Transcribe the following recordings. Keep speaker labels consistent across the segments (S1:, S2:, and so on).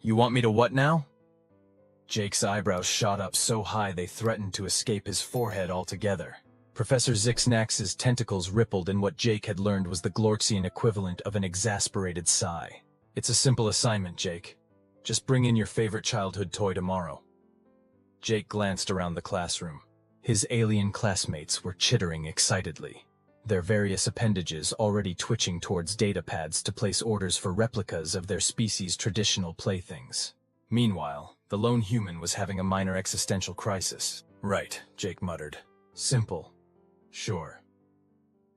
S1: You want me to what now? Jake's eyebrows shot up so high they threatened to escape his forehead altogether. Professor Zixnax's tentacles rippled in what Jake had learned was the Glorxian equivalent of an exasperated sigh. It's a simple assignment, Jake. Just bring in your favorite childhood toy tomorrow. Jake glanced around the classroom. His alien classmates were chittering excitedly, their various appendages already twitching towards datapads to place orders for replicas of their species' traditional playthings. Meanwhile, the lone human was having a minor existential crisis. Right, Jake muttered. Simple. Sure.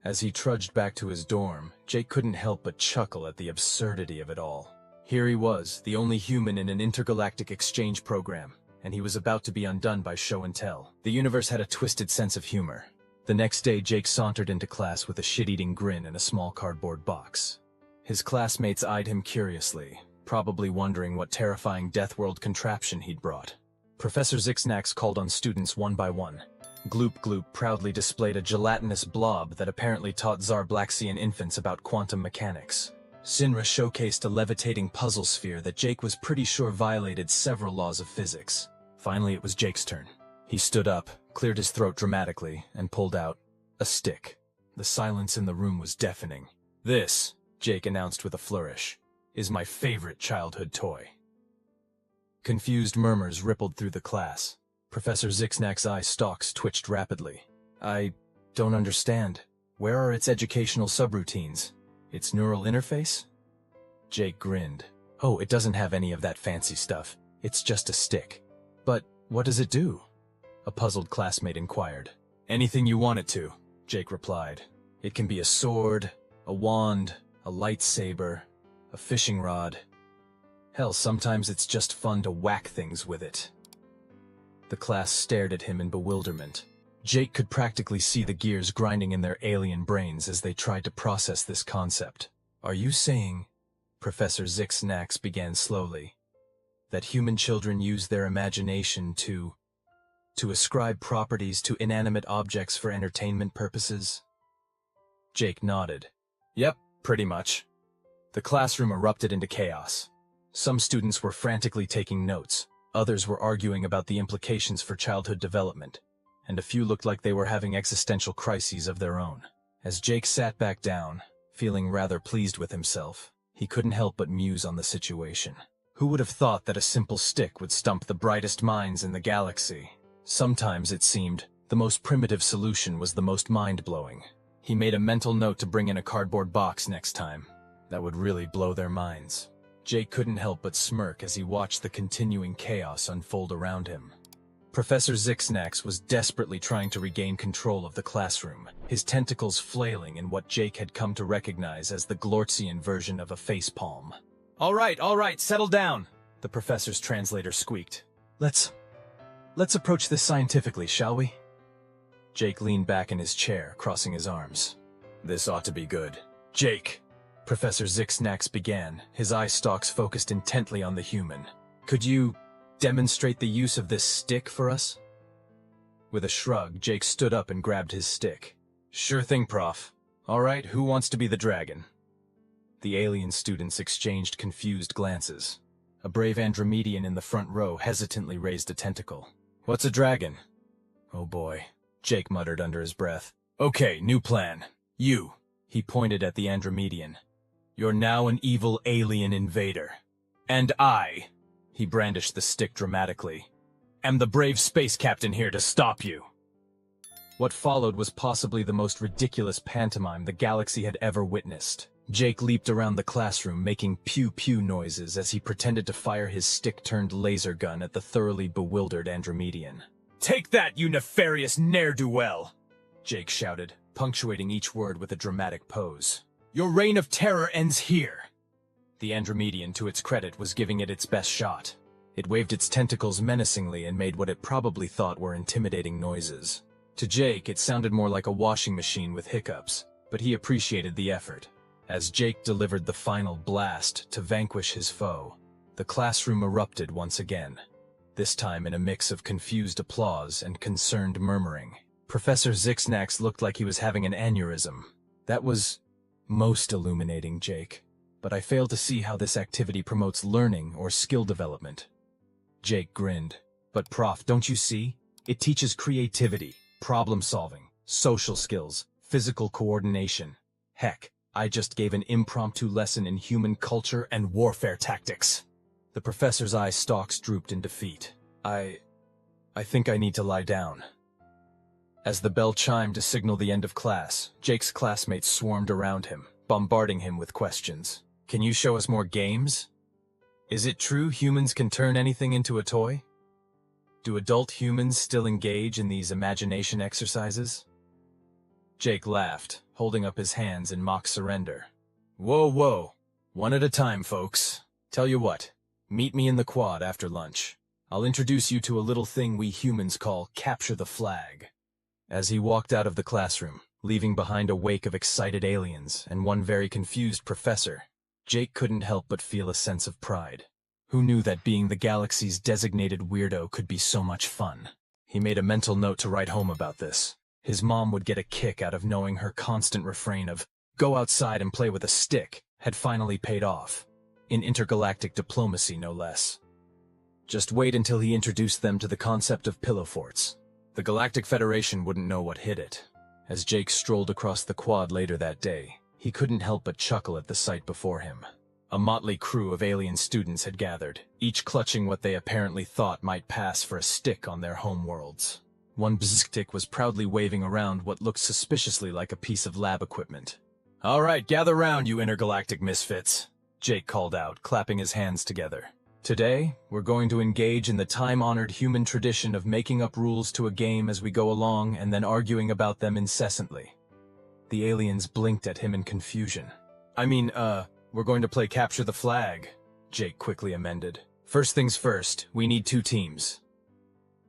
S1: As he trudged back to his dorm, Jake couldn't help but chuckle at the absurdity of it all. Here he was, the only human in an intergalactic exchange program, and he was about to be undone by show and tell. The universe had a twisted sense of humor. The next day, Jake sauntered into class with a shit-eating grin and a small cardboard box. His classmates eyed him curiously, probably wondering what terrifying DeathWorld contraption he'd brought. Professor Zixnax called on students one by one. Gloop Gloop proudly displayed a gelatinous blob that apparently taught Zarblaxian infants about quantum mechanics. Sinra showcased a levitating puzzle sphere that Jake was pretty sure violated several laws of physics. Finally, it was Jake's turn. He stood up, cleared his throat dramatically, and pulled out a stick. The silence in the room was deafening. "This," Jake announced with a flourish, "is my favorite childhood toy." Confused murmurs rippled through the class. Professor Zixnax's eye stalks twitched rapidly. "I don't understand. Where are its educational subroutines? Its neural interface?" Jake grinned. "Oh, it doesn't have any of that fancy stuff. It's just a stick." "But what does it do?" a puzzled classmate inquired. "Anything you want it to," Jake replied. "It can be a sword, a wand, a lightsaber, a fishing rod. Hell, sometimes it's just fun to whack things with it." The class stared at him in bewilderment. Jake could practically see the gears grinding in their alien brains as they tried to process this concept. "Are you saying," Professor Zixnax began slowly, "that human children use their imagination to ascribe properties to inanimate objects for entertainment purposes?" Jake nodded. "Yep, pretty much." The classroom erupted into chaos. Some students were frantically taking notes, others were arguing about the implications for childhood development, and a few looked like they were having existential crises of their own. As Jake sat back down, feeling rather pleased with himself, he couldn't help but muse on the situation. Who would have thought that a simple stick would stump the brightest minds in the galaxy? Sometimes, it seemed, the most primitive solution was the most mind-blowing. He made a mental note to bring in a cardboard box next time. That would really blow their minds. Jake couldn't help but smirk as he watched the continuing chaos unfold around him. Professor Zixnax was desperately trying to regain control of the classroom, his tentacles flailing in what Jake had come to recognize as the Glorxian version of a facepalm. All right, settle down," the professor's translator squeaked. Let's approach this scientifically, shall we?" Jake leaned back in his chair, crossing his arms. "This ought to be good." "Jake," Professor Zixnax began, his eye stalks focused intently on the human. "Could you demonstrate the use of this stick for us?" With a shrug, Jake stood up and grabbed his stick. "Sure thing, Prof. All right, who wants to be the dragon?" The alien students exchanged confused glances. A brave Andromedian in the front row hesitantly raised a tentacle. "What's a dragon?" "Oh boy," Jake muttered under his breath. "Okay, new plan. You," he pointed at the Andromedian. "You're now an evil alien invader. And I," he brandished the stick dramatically, "am the brave space captain here to stop you." What followed was possibly the most ridiculous pantomime the galaxy had ever witnessed. Jake leaped around the classroom, making pew-pew noises as he pretended to fire his stick-turned laser gun at the thoroughly bewildered Andromedian. "Take that, you nefarious ne'er-do-well!" Jake shouted, punctuating each word with a dramatic pose. "Your reign of terror ends here!" The Andromedian, to its credit, was giving it its best shot. It waved its tentacles menacingly and made what it probably thought were intimidating noises. To Jake, it sounded more like a washing machine with hiccups, but he appreciated the effort. As Jake delivered the final blast to vanquish his foe, the classroom erupted once again, this time in a mix of confused applause and concerned murmuring. Professor Zixnax looked like he was having an aneurysm. "That was most illuminating, Jake." but I fail to see how this activity promotes learning or skill development. Jake grinned. But Prof, don't you see? It teaches creativity, problem solving, social skills, physical coordination. Heck, I just gave an impromptu lesson in human culture and warfare tactics. The professor's eye stalks drooped in defeat. I think I need to lie down. As the bell chimed to signal the end of class, Jake's classmates swarmed around him, bombarding him with questions. Can you show us more games? Is it true humans can turn anything into a toy? Do adult humans still engage in these imagination exercises? Jake laughed, holding up his hands in mock surrender. Whoa, one at a time, folks. Tell you what, meet me in the quad after lunch. I'll introduce you to a little thing we humans call capture the flag. As he walked out of the classroom, leaving behind a wake of excited aliens and one very confused professor, Jake couldn't help but feel a sense of pride. Who knew that being the galaxy's designated weirdo could be so much fun? He made a mental note to write home about this. His mom would get a kick out of knowing her constant refrain of, "Go outside and play with a stick," had finally paid off. In intergalactic diplomacy, no less. Just wait until he introduced them to the concept of pillow forts. The Galactic Federation wouldn't know what hit it. As Jake strolled across the quad later that day, he couldn't help but chuckle at the sight before him. A motley crew of alien students had gathered, each clutching what they apparently thought might pass for a stick on their home worlds. One bzstick was proudly waving around what looked suspiciously like a piece of lab equipment. "All right, gather round, you intergalactic misfits," Jake called out, clapping his hands together. "Today, we're going to engage in the time-honored human tradition of making up rules to a game as we go along and then arguing about them incessantly." The aliens blinked at him in confusion. We're going to play capture the flag," Jake quickly amended. "First things first, we need 2 teams.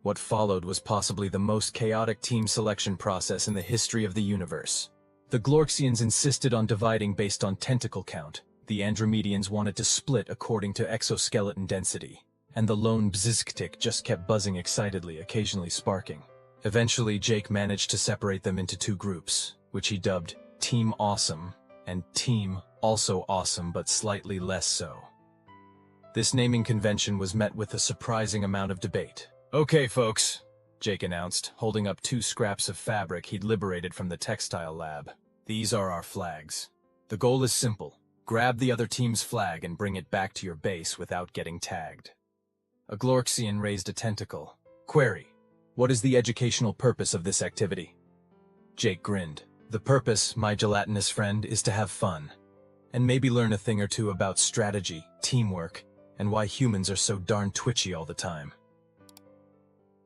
S1: What followed was possibly the most chaotic team selection process in the history of the universe. The Glorxians insisted on dividing based on tentacle count, the Andromedians wanted to split according to exoskeleton density, and the lone Bzizktik just kept buzzing excitedly, occasionally sparking. Eventually, Jake managed to separate them into 2 groups, which he dubbed Team Awesome and Team Also Awesome but Slightly Less So. This naming convention was met with a surprising amount of debate. "Okay, folks," Jake announced, holding up 2 scraps of fabric he'd liberated from the textile lab. "These are our flags. The goal is simple. Grab the other team's flag and bring it back to your base without getting tagged." A Glorxian raised a tentacle. "Query: what is the educational purpose of this activity?" Jake grinned. "The purpose, my gelatinous friend, is to have fun. And maybe learn a thing or two about strategy, teamwork, and why humans are so darn twitchy all the time."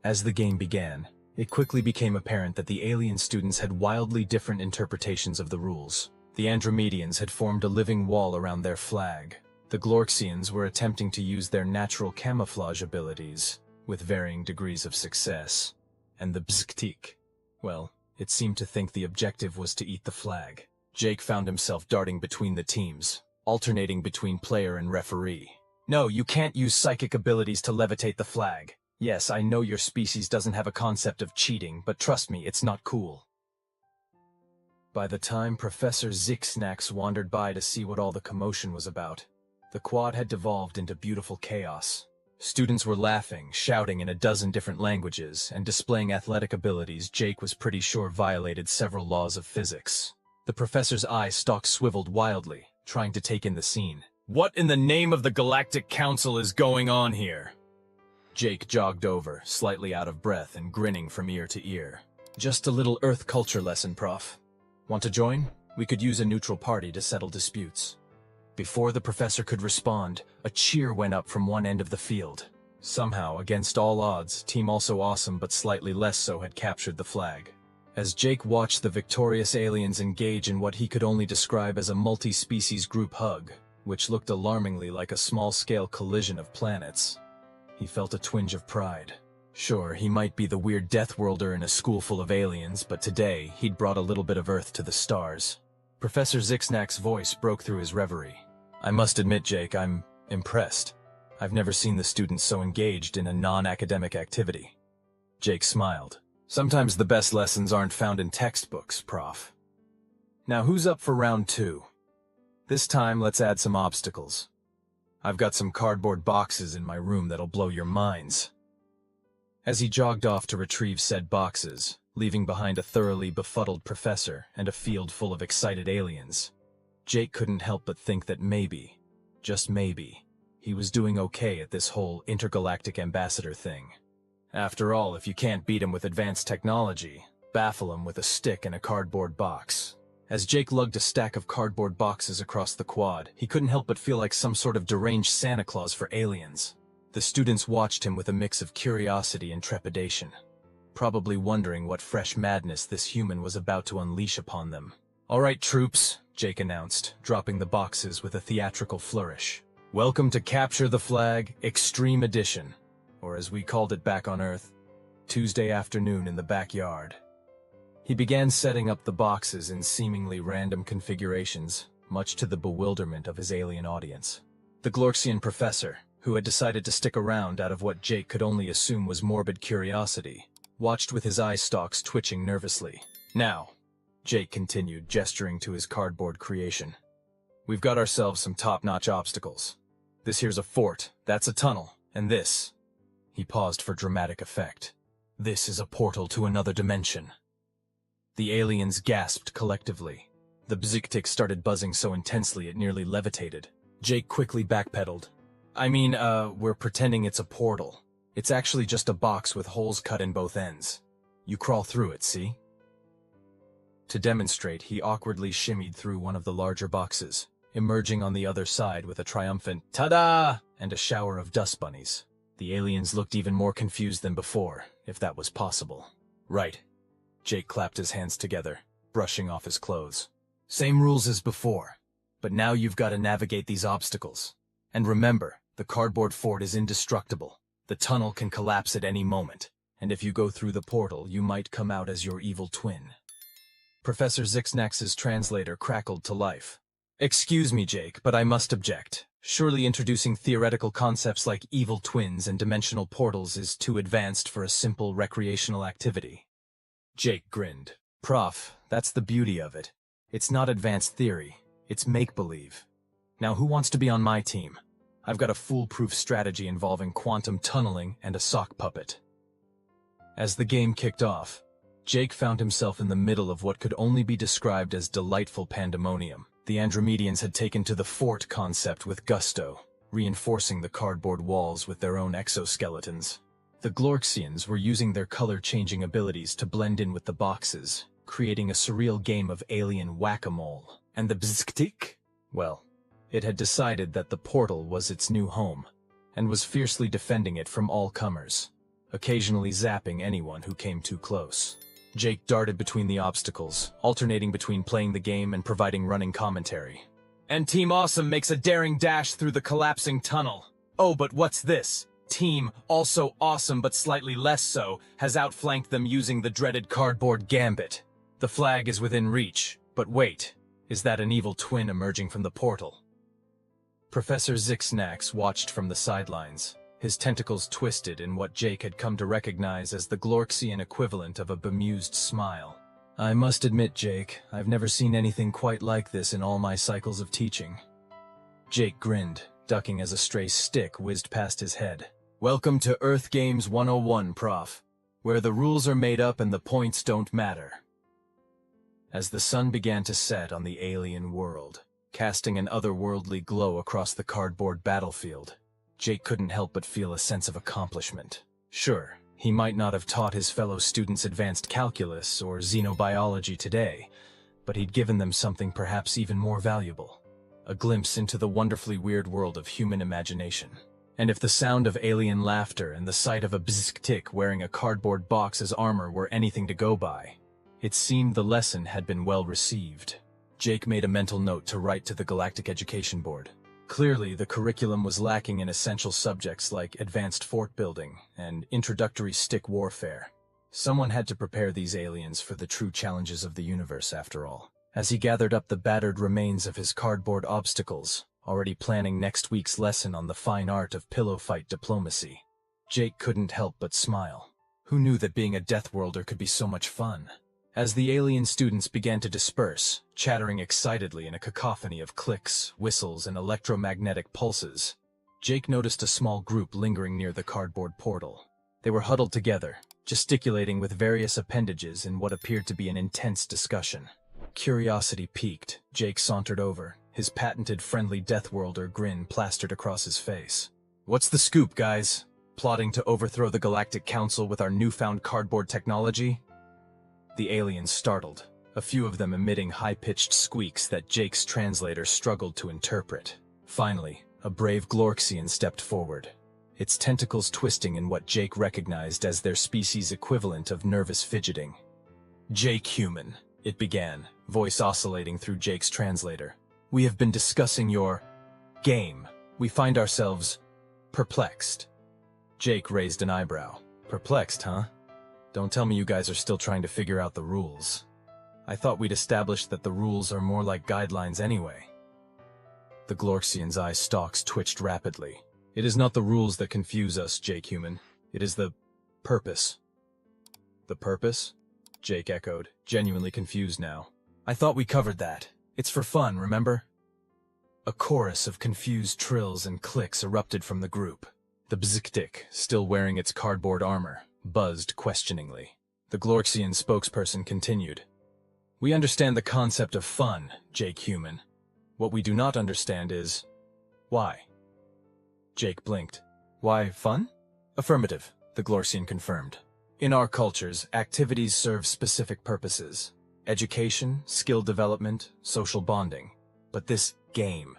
S1: As the game began, it quickly became apparent that the alien students had wildly different interpretations of the rules. The Andromedians had formed a living wall around their flag. The Glorxians were attempting to use their natural camouflage abilities, with varying degrees of success. And the Bzktik, well, it seemed to think the objective was to eat the flag. Jake found himself darting between the teams, alternating between player and referee. "No, you can't use psychic abilities to levitate the flag. Yes, I know your species doesn't have a concept of cheating, but trust me, it's not cool." By the time Professor Zixnax wandered by to see what all the commotion was about, the quad had devolved into beautiful chaos. Students were laughing, shouting in a dozen different languages, and displaying athletic abilities Jake was pretty sure violated several laws of physics. The professor's eye stalk swiveled wildly, trying to take in the scene. "What in the name of the Galactic Council is going on here?" Jake jogged over, slightly out of breath and grinning from ear to ear. "Just a little Earth culture lesson, Prof. Want to join? We could use a neutral party to settle disputes." Before the professor could respond, a cheer went up from one end of the field. Somehow, against all odds, Team Also Awesome but Slightly Less So had captured the flag. As Jake watched the victorious aliens engage in what he could only describe as a multi-species group hug, which looked alarmingly like a small-scale collision of planets, he felt a twinge of pride. Sure, he might be the weird DeathWorlder in a school full of aliens, but today he'd brought a little bit of Earth to the stars. Professor Zixnax's voice broke through his reverie. "I must admit, Jake, I'm impressed. I've never seen the students so engaged in a non-academic activity." Jake smiled. "Sometimes the best lessons aren't found in textbooks, Prof. Now who's up for round 2? This time, let's add some obstacles. I've got some cardboard boxes in my room that'll blow your minds. As he jogged off to retrieve said boxes, leaving behind a thoroughly befuddled professor and a field full of excited aliens, Jake couldn't help but think that maybe, just maybe, he was doing okay at this whole intergalactic ambassador thing. After all, if you can't beat him with advanced technology, baffle him with a stick and a cardboard box. As Jake lugged a stack of cardboard boxes across the quad, he couldn't help but feel like some sort of deranged Santa Claus for aliens. The students watched him with a mix of curiosity and trepidation, probably wondering what fresh madness this human was about to unleash upon them. "All right, troops," Jake announced, dropping the boxes with a theatrical flourish. "Welcome to Capture the Flag, Extreme Edition, or as we called it back on Earth, Tuesday afternoon in the backyard." He began setting up the boxes in seemingly random configurations, much to the bewilderment of his alien audience. The Glorxian professor, who had decided to stick around out of what Jake could only assume was morbid curiosity, watched with his eye stalks twitching nervously. "Now," Jake continued, gesturing to his cardboard creation, "we've got ourselves some top-notch obstacles. This here's a fort, that's a tunnel, and this..." He paused for dramatic effect. "This is a portal to another dimension." The aliens gasped collectively. The bziktik started buzzing so intensely it nearly levitated. Jake quickly backpedaled. We're pretending it's a portal. It's actually just a box with holes cut in both ends. You crawl through it, see?" To demonstrate, he awkwardly shimmied through one of the larger boxes, emerging on the other side with a triumphant "Ta-da!" and a shower of dust bunnies. The aliens looked even more confused than before, if that was possible. "Right." Jake clapped his hands together, brushing off his clothes. "Same rules as before, but now you've got to navigate these obstacles. And remember, the cardboard fort is indestructible. The tunnel can collapse at any moment, and if you go through the portal, you might come out as your evil twin." Professor Zixnax's translator crackled to life. "Excuse me, Jake, but I must object. Surely introducing theoretical concepts like evil twins and dimensional portals is too advanced for a simple recreational activity." Jake grinned. "Prof, that's the beauty of it. It's not advanced theory, it's make-believe. Now who wants to be on my team? I've got a foolproof strategy involving quantum tunneling and a sock puppet." As the game kicked off, Jake found himself in the middle of what could only be described as delightful pandemonium. The Andromedians had taken to the fort concept with gusto, reinforcing the cardboard walls with their own exoskeletons. The Glorxians were using their color-changing abilities to blend in with the boxes, creating a surreal game of alien whack-a-mole. And the bziktik? Well, it had decided that the portal was its new home, and was fiercely defending it from all comers, occasionally zapping anyone who came too close. Jake darted between the obstacles, alternating between playing the game and providing running commentary. "And Team Awesome makes a daring dash through the collapsing tunnel. Oh, but what's this? Team, also awesome but slightly less so, has outflanked them using the dreaded cardboard gambit. The flag is within reach, but wait, is that an evil twin emerging from the portal?" Professor Zixnax watched from the sidelines, his tentacles twisted in what Jake had come to recognize as the Glorxian equivalent of a bemused smile. "I must admit, Jake, I've never seen anything quite like this in all my cycles of teaching." Jake grinned, ducking as a stray stick whizzed past his head. "Welcome to Earth Games 101, Prof, where the rules are made up and the points don't matter." As the sun began to set on the alien world, casting an otherworldly glow across the cardboard battlefield, Jake couldn't help but feel a sense of accomplishment. Sure, he might not have taught his fellow students advanced calculus or xenobiology today, but he'd given them something perhaps even more valuable: a glimpse into the wonderfully weird world of human imagination. And if the sound of alien laughter and the sight of a bziktik wearing a cardboard box as armor were anything to go by, it seemed the lesson had been well received. Jake made a mental note to write to the Galactic Education Board. Clearly, the curriculum was lacking in essential subjects like advanced fort building and introductory stick warfare. Someone had to prepare these aliens for the true challenges of the universe, after all. As he gathered up the battered remains of his cardboard obstacles, already planning next week's lesson on the fine art of pillow fight diplomacy, Jake couldn't help but smile. Who knew that being a DeathWorlder could be so much fun? As the alien students began to disperse, chattering excitedly in a cacophony of clicks, whistles, and electromagnetic pulses, Jake noticed a small group lingering near the cardboard portal. They were huddled together, gesticulating with various appendages in what appeared to be an intense discussion. Curiosity piqued, Jake sauntered over, his patented friendly DeathWorlder grin plastered across his face. "What's the scoop, guys? Plotting to overthrow the Galactic Council with our newfound cardboard technology?" The aliens startled, a few of them emitting high-pitched squeaks that Jake's translator struggled to interpret. Finally, a brave Glorxian stepped forward, its tentacles twisting in what Jake recognized as their species' equivalent of nervous fidgeting. "Jake Human," it began, voice oscillating through Jake's translator. "We have been discussing your game. We find ourselves perplexed." Jake raised an eyebrow. "Perplexed, huh? Don't tell me you guys are still trying to figure out the rules. I thought we'd established that the rules are more like guidelines anyway." The Glorxian's eye stalks twitched rapidly. "It is not the rules that confuse us, Jake Human. It is the purpose." "The purpose?" Jake echoed, genuinely confused now. "I thought we covered that. It's for fun, remember?" A chorus of confused trills and clicks erupted from the group. The Bziktik, still wearing its cardboard armor, buzzed questioningly. The Glorxian spokesperson continued. "We understand the concept of fun, Jake Human. What we do not understand is why." Jake blinked. "Why fun?" "Affirmative," the Glorxian confirmed. "In our cultures, activities serve specific purposes. Education, skill development, social bonding. But this game,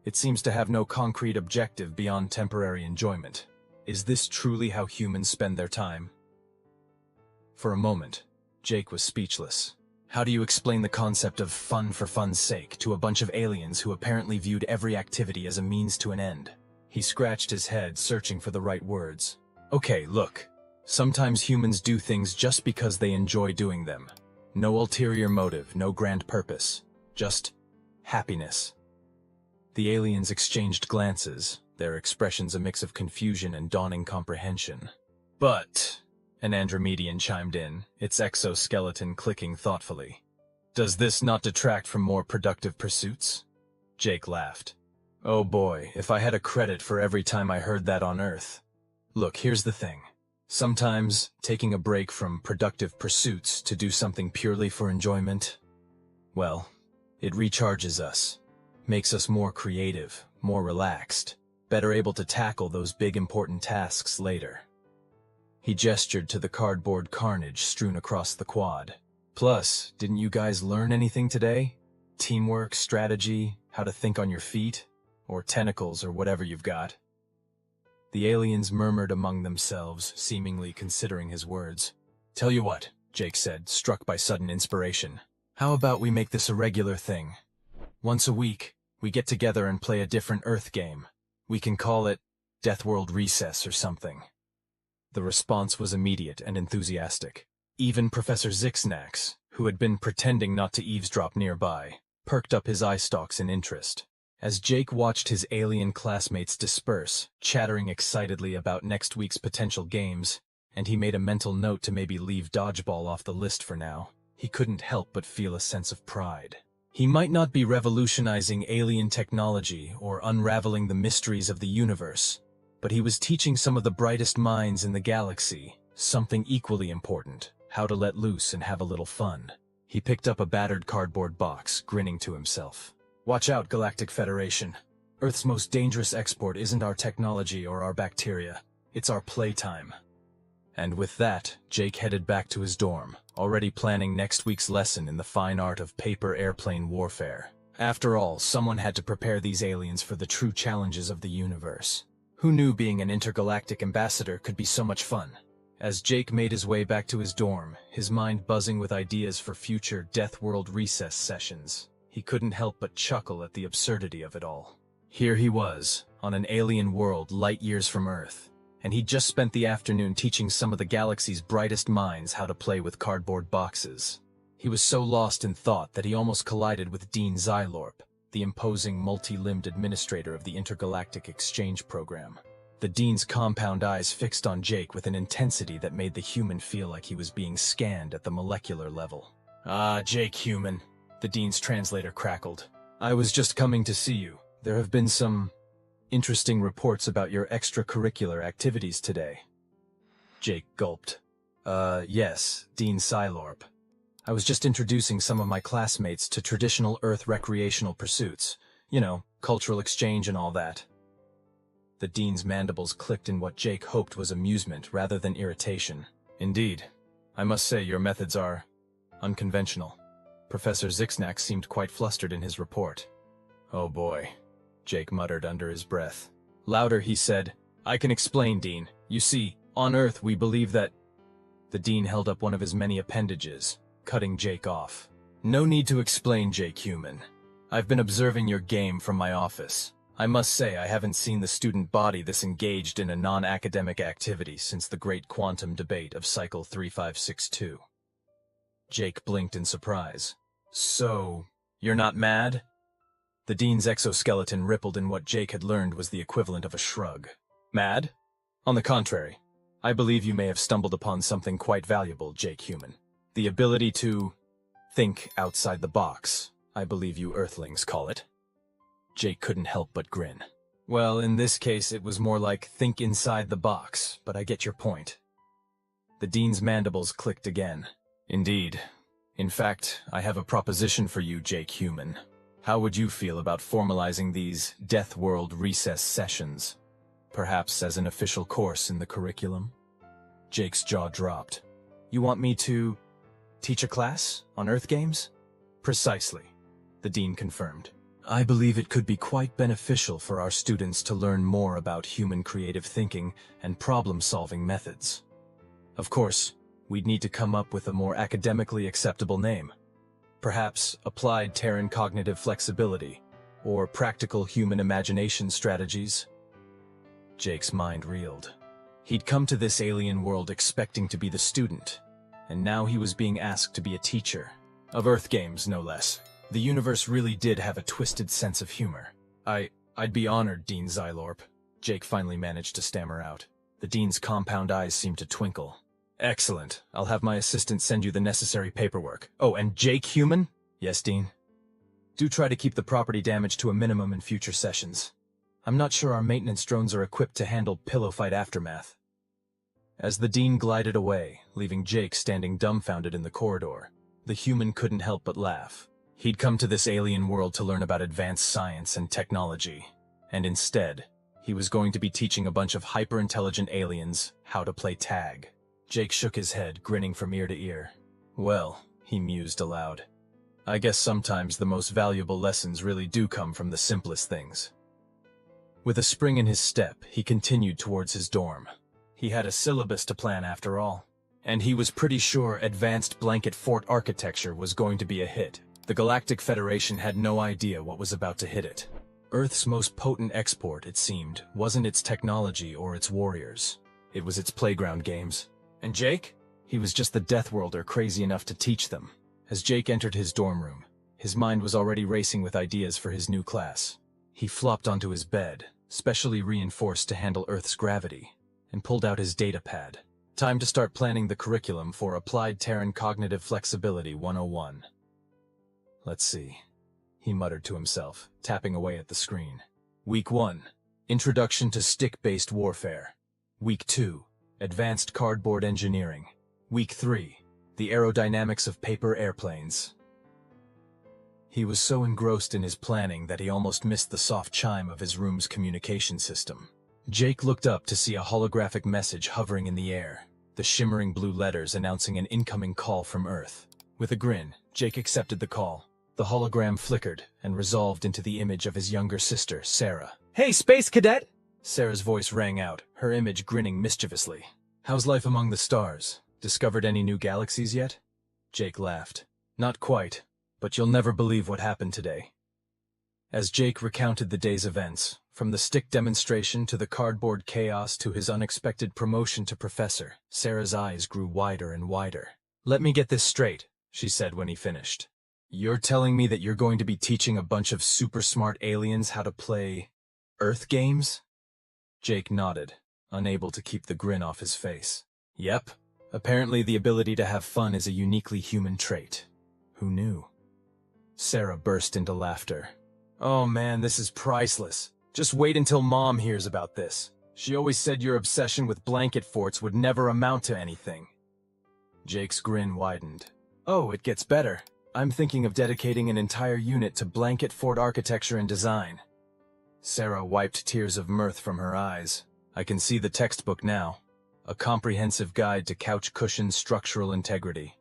S1: it seems to have no concrete objective beyond temporary enjoyment. Is this truly how humans spend their time?" For a moment, Jake was speechless. How do you explain the concept of fun for fun's sake to a bunch of aliens who apparently viewed every activity as a means to an end? He scratched his head, searching for the right words. "Okay, look. Sometimes humans do things just because they enjoy doing them. No ulterior motive, no grand purpose. Just happiness." The aliens exchanged glances, their expressions a mix of confusion and dawning comprehension. "But," an Andromedian chimed in, its exoskeleton clicking thoughtfully, "does this not detract from more productive pursuits?" Jake laughed. "Oh boy, if I had a credit for every time I heard that on Earth. Look, here's the thing. Sometimes, taking a break from productive pursuits to do something purely for enjoyment, well, it recharges us, makes us more creative, more relaxed, better able to tackle those big important tasks later." He gestured to the cardboard carnage strewn across the quad. "Plus, didn't you guys learn anything today? Teamwork, strategy, how to think on your feet, or tentacles or whatever you've got." The aliens murmured among themselves, seemingly considering his words. "Tell you what," Jake said, struck by sudden inspiration. "How about we make this a regular thing? Once a week, we get together and play a different Earth game. We can call it DeathWorld Recess or something." The response was immediate and enthusiastic. Even Professor Zixnax, who had been pretending not to eavesdrop nearby, perked up his eye stalks in interest. As Jake watched his alien classmates disperse, chattering excitedly about next week's potential games, and he made a mental note to maybe leave dodgeball off the list for now, he couldn't help but feel a sense of pride. He might not be revolutionizing alien technology or unraveling the mysteries of the universe, but he was teaching some of the brightest minds in the galaxy something equally important: how to let loose and have a little fun. He picked up a battered cardboard box, grinning to himself. "Watch out, Galactic Federation. Earth's most dangerous export isn't our technology or our bacteria. It's our playtime." And with that, Jake headed back to his dorm, already planning next week's lesson in the fine art of paper airplane warfare. After all, someone had to prepare these aliens for the true challenges of the universe. Who knew being an intergalactic ambassador could be so much fun? As Jake made his way back to his dorm, his mind buzzing with ideas for future DeathWorld recess sessions, he couldn't help but chuckle at the absurdity of it all. Here he was, on an alien world light years from Earth, and he'd just spent the afternoon teaching some of the galaxy's brightest minds how to play with cardboard boxes. He was so lost in thought that he almost collided with Dean Xylorp, the imposing multi-limbed administrator of the intergalactic exchange program. The Dean's compound eyes fixed on Jake with an intensity that made the human feel like he was being scanned at the molecular level. Ah, Jake Human, the dean's translator crackled. I was just coming to see you. There have been some interesting reports about your extracurricular activities today. Jake gulped. Yes, Dean Scilorp. I was just introducing some of my classmates to traditional Earth recreational pursuits. You know, cultural exchange and all that. The dean's mandibles clicked in what Jake hoped was amusement rather than irritation. Indeed. I must say your methods are unconventional. Professor Zixnax seemed quite flustered in his report. Oh boy, Jake muttered under his breath. Louder, he said, I can explain, Dean. You see, on Earth we believe that... The dean held up one of his many appendages, cutting Jake off. No need to explain, Jake Human. I've been observing your game from my office. I must say I haven't seen the student body this engaged in a non-academic activity since the great quantum debate of Cycle 3562. Jake blinked in surprise. So, you're not mad? The dean's exoskeleton rippled in what Jake had learned was the equivalent of a shrug. Mad? On the contrary, I believe you may have stumbled upon something quite valuable, Jake Human. The ability to think outside the box, I believe you Earthlings call it. Jake couldn't help but grin. Well, in this case it was more like think inside the box, but I get your point. The dean's mandibles clicked again. Indeed. In fact, I have a proposition for you, Jake Human. How would you feel about formalizing these Death World recess sessions? Perhaps as an official course in the curriculum? Jake's jaw dropped. You want me to teach a class on Earth games? Precisely, the dean confirmed. I believe it could be quite beneficial for our students to learn more about human creative thinking and problem-solving methods. Of course, we'd need to come up with a more academically acceptable name. Perhaps Applied Terran Cognitive Flexibility, or Practical Human Imagination Strategies. Jake's mind reeled. He'd come to this alien world expecting to be the student, and now he was being asked to be a teacher. Of Earth games, no less. The universe really did have a twisted sense of humor. I'd be honored, Dean Xylorp. Jake finally managed to stammer out. The dean's compound eyes seemed to twinkle. Excellent. I'll have my assistant send you the necessary paperwork. Oh, and Jake Human? Yes, Dean. Do try to keep the property damage to a minimum in future sessions. I'm not sure our maintenance drones are equipped to handle pillow fight aftermath. As the dean glided away, leaving Jake standing dumbfounded in the corridor, the human couldn't help but laugh. He'd come to this alien world to learn about advanced science and technology, and instead, he was going to be teaching a bunch of hyper-intelligent aliens how to play tag. Jake shook his head, grinning from ear to ear. Well, he mused aloud. I guess sometimes the most valuable lessons really do come from the simplest things. With a spring in his step, he continued towards his dorm. He had a syllabus to plan after all, and he was pretty sure advanced blanket fort architecture was going to be a hit. The Galactic Federation had no idea what was about to hit it. Earth's most potent export, it seemed, wasn't its technology or its warriors. It was its playground games. And Jake? He was just the DeathWorlder crazy enough to teach them. As Jake entered his dorm room, his mind was already racing with ideas for his new class. He flopped onto his bed, specially reinforced to handle Earth's gravity, and pulled out his data pad. Time to start planning the curriculum for Applied Terran Cognitive Flexibility 101. Let's see, he muttered to himself, tapping away at the screen. Week 1, Introduction to Stick-Based Warfare. Week 2, Advanced Cardboard Engineering. Week 3, The Aerodynamics of Paper Airplanes. He was so engrossed in his planning that he almost missed the soft chime of his room's communication system. Jake looked up to see a holographic message hovering in the air, the shimmering blue letters announcing an incoming call from Earth. With a grin, Jake accepted the call. The hologram flickered and resolved into the image of his younger sister, Sarah. Hey, Space Cadet! Sarah's voice rang out, her image grinning mischievously. How's life among the stars? Discovered any new galaxies yet? Jake laughed. Not quite, but you'll never believe what happened today. As Jake recounted the day's events, from the stick demonstration to the cardboard chaos to his unexpected promotion to professor, Sarah's eyes grew wider and wider. Let me get this straight, she said when he finished. You're telling me that you're going to be teaching a bunch of super smart aliens how to play Earth games? Jake nodded, unable to keep the grin off his face. Yep. Apparently the ability to have fun is a uniquely human trait. Who knew? Sarah burst into laughter. Oh man, this is priceless. Just wait until Mom hears about this. She always said your obsession with blanket forts would never amount to anything. Jake's grin widened. Oh, it gets better. I'm thinking of dedicating an entire unit to blanket fort architecture and design. Sarah wiped tears of mirth from her eyes. I can see the textbook now. A comprehensive guide to couch cushion structural integrity.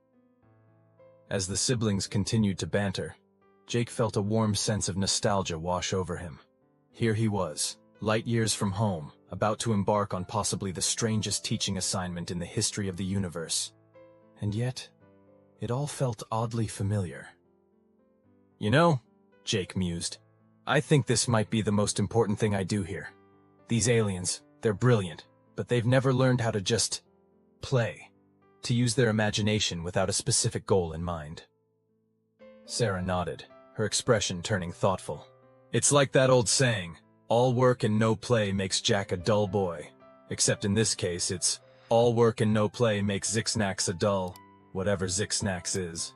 S1: As the siblings continued to banter, Jake felt a warm sense of nostalgia wash over him. Here he was, light years from home, about to embark on possibly the strangest teaching assignment in the history of the universe. And yet, it all felt oddly familiar. You know, Jake mused, I think this might be the most important thing I do here. These aliens, they're brilliant, but they've never learned how to just play, to use their imagination without a specific goal in mind. Sarah nodded, her expression turning thoughtful. It's like that old saying, all work and no play makes Jack a dull boy. Except in this case, it's all work and no play makes Zixnax a dull, whatever Zixnax is.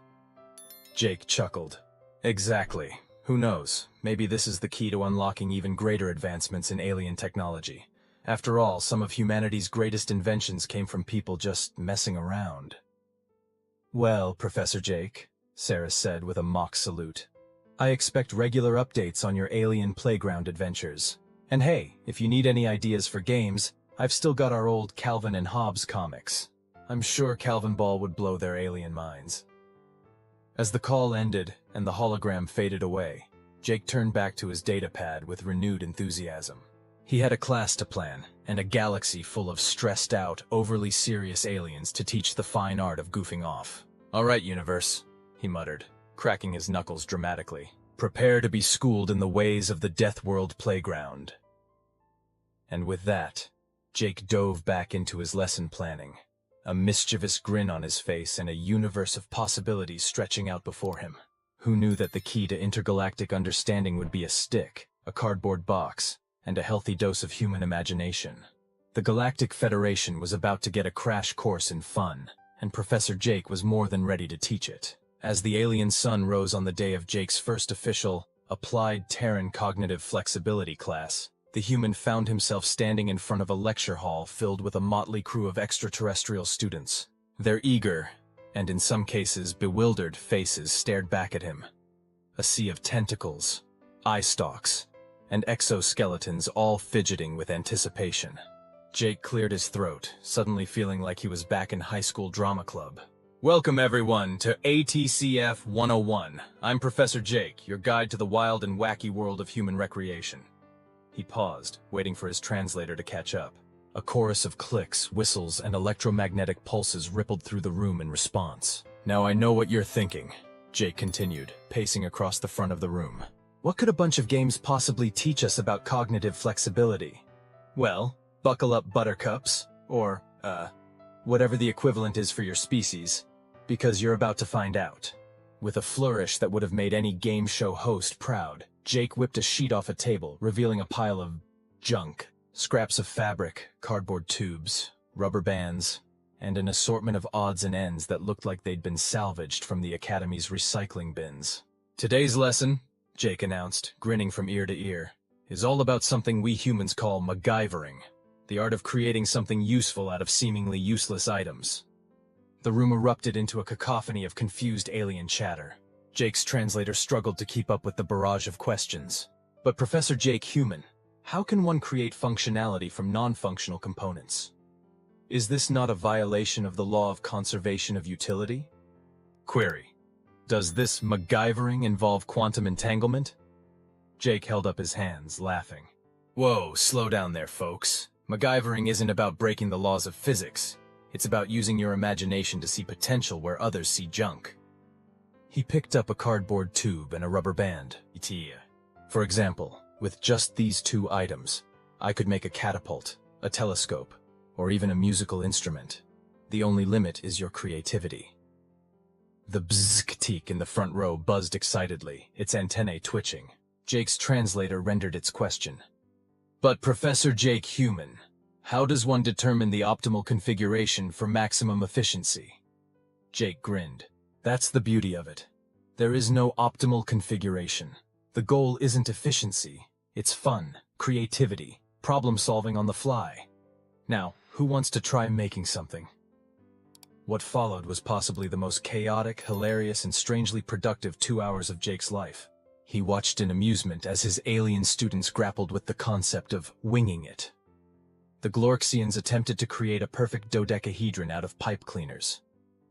S1: Jake chuckled. Exactly. Who knows? Maybe this is the key to unlocking even greater advancements in alien technology. After all, some of humanity's greatest inventions came from people just messing around. Well, Professor Jake, Sarah said with a mock salute. I expect regular updates on your alien playground adventures. And hey, if you need any ideas for games, I've still got our old Calvin and Hobbes comics. I'm sure Calvin Ball would blow their alien minds. As the call ended and the hologram faded away, Jake turned back to his datapad with renewed enthusiasm. He had a class to plan, and a galaxy full of stressed-out, overly serious aliens to teach the fine art of goofing off. All right, universe, he muttered, cracking his knuckles dramatically. Prepare to be schooled in the ways of the DeathWorld playground. And with that, Jake dove back into his lesson planning, a mischievous grin on his face and a universe of possibilities stretching out before him. Who knew that the key to intergalactic understanding would be a stick, a cardboard box, and a healthy dose of human imagination? The Galactic Federation was about to get a crash course in fun, and Professor Jake was more than ready to teach it. As the alien sun rose on the day of Jake's first official, Applied Terran Cognitive Flexibility class, the human found himself standing in front of a lecture hall filled with a motley crew of extraterrestrial students. Their eager, and in some cases bewildered, faces stared back at him. A sea of tentacles, eye stalks, and exoskeletons all fidgeting with anticipation. Jake cleared his throat, suddenly feeling like he was back in high school drama club. Welcome everyone to ATCF 101. I'm Professor Jake, your guide to the wild and wacky world of human recreation. He paused, waiting for his translator to catch up. A chorus of clicks, whistles, and electromagnetic pulses rippled through the room in response. Now I know what you're thinking, Jake continued, pacing across the front of the room. What could a bunch of games possibly teach us about cognitive flexibility? Well, buckle up buttercups, or, whatever the equivalent is for your species, because you're about to find out. With a flourish that would have made any game show host proud, Jake whipped a sheet off a table, revealing a pile of junk. Scraps of fabric, cardboard tubes, rubber bands, and an assortment of odds and ends that looked like they'd been salvaged from the Academy's recycling bins. Today's lesson, Jake announced, grinning from ear to ear, is all about something we humans call MacGyvering, the art of creating something useful out of seemingly useless items. The room erupted into a cacophony of confused alien chatter. Jake's translator struggled to keep up with the barrage of questions. But Professor Jake, human, how can one create functionality from non-functional components? Is this not a violation of the law of conservation of utility? Query: does this MacGyvering involve quantum entanglement? Jake held up his hands, laughing. Whoa, slow down there, folks. MacGyvering isn't about breaking the laws of physics. It's about using your imagination to see potential where others see junk. He picked up a cardboard tube and a rubber band. For example, with just these two items, I could make a catapult, a telescope, or even a musical instrument. The only limit is your creativity. The bzzz-teak in the front row buzzed excitedly, its antennae twitching. Jake's translator rendered its question. But Professor Jake, human, how does one determine the optimal configuration for maximum efficiency? Jake grinned. That's the beauty of it. There is no optimal configuration. The goal isn't efficiency, it's fun, creativity, problem-solving on the fly. Now, who wants to try making something? What followed was possibly the most chaotic, hilarious, and strangely productive 2 hours of Jake's life. He watched in amusement as his alien students grappled with the concept of winging it. The Glorxians attempted to create a perfect dodecahedron out of pipe cleaners,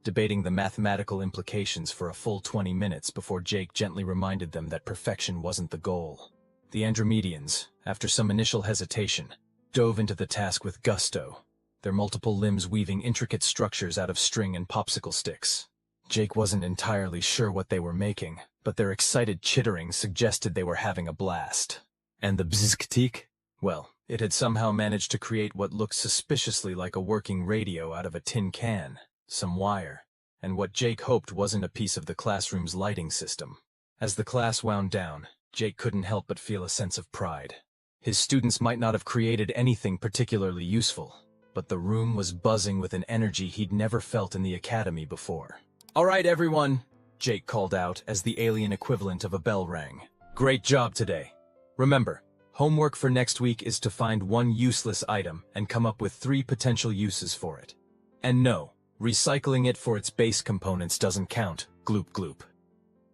S1: debating the mathematical implications for a full 20 minutes before Jake gently reminded them that perfection wasn't the goal. The Andromedians, after some initial hesitation, dove into the task with gusto, their multiple limbs weaving intricate structures out of string and popsicle sticks. Jake wasn't entirely sure what they were making, but their excited chittering suggested they were having a blast. And the bzktik? Well, it had somehow managed to create what looked suspiciously like a working radio out of a tin can, some wire, and what Jake hoped wasn't a piece of the classroom's lighting system. As the class wound down, Jake couldn't help but feel a sense of pride. His students might not have created anything particularly useful, but the room was buzzing with an energy he'd never felt in the academy before. "All right, everyone," Jake called out as the alien equivalent of a bell rang. "Great job today. Remember, homework for next week is to find one useless item and come up with 3 potential uses for it. And no, recycling it for its base components doesn't count, gloop gloop."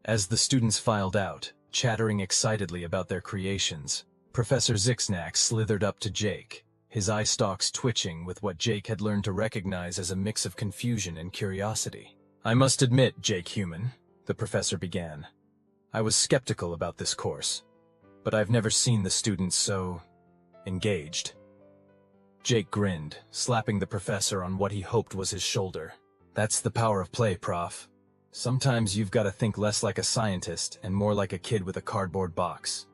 S1: As the students filed out, chattering excitedly about their creations, Professor Zixnax slithered up to Jake, his eye stalks twitching with what Jake had learned to recognize as a mix of confusion and curiosity. "I must admit, Jake Human," the professor began, "I was skeptical about this course, but I've never seen the students so engaged." Jake grinned, slapping the professor on what he hoped was his shoulder. "That's the power of play, Prof. Sometimes you've got to think less like a scientist and more like a kid with a cardboard box."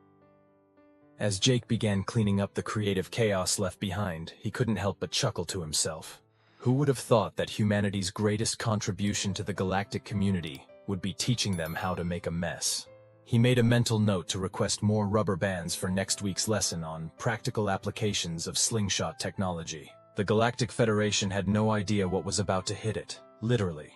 S1: As Jake began cleaning up the creative chaos left behind, he couldn't help but chuckle to himself. Who would have thought that humanity's greatest contribution to the galactic community would be teaching them how to make a mess? He made a mental note to request more rubber bands for next week's lesson on practical applications of slingshot technology. The Galactic Federation had no idea what was about to hit it, literally.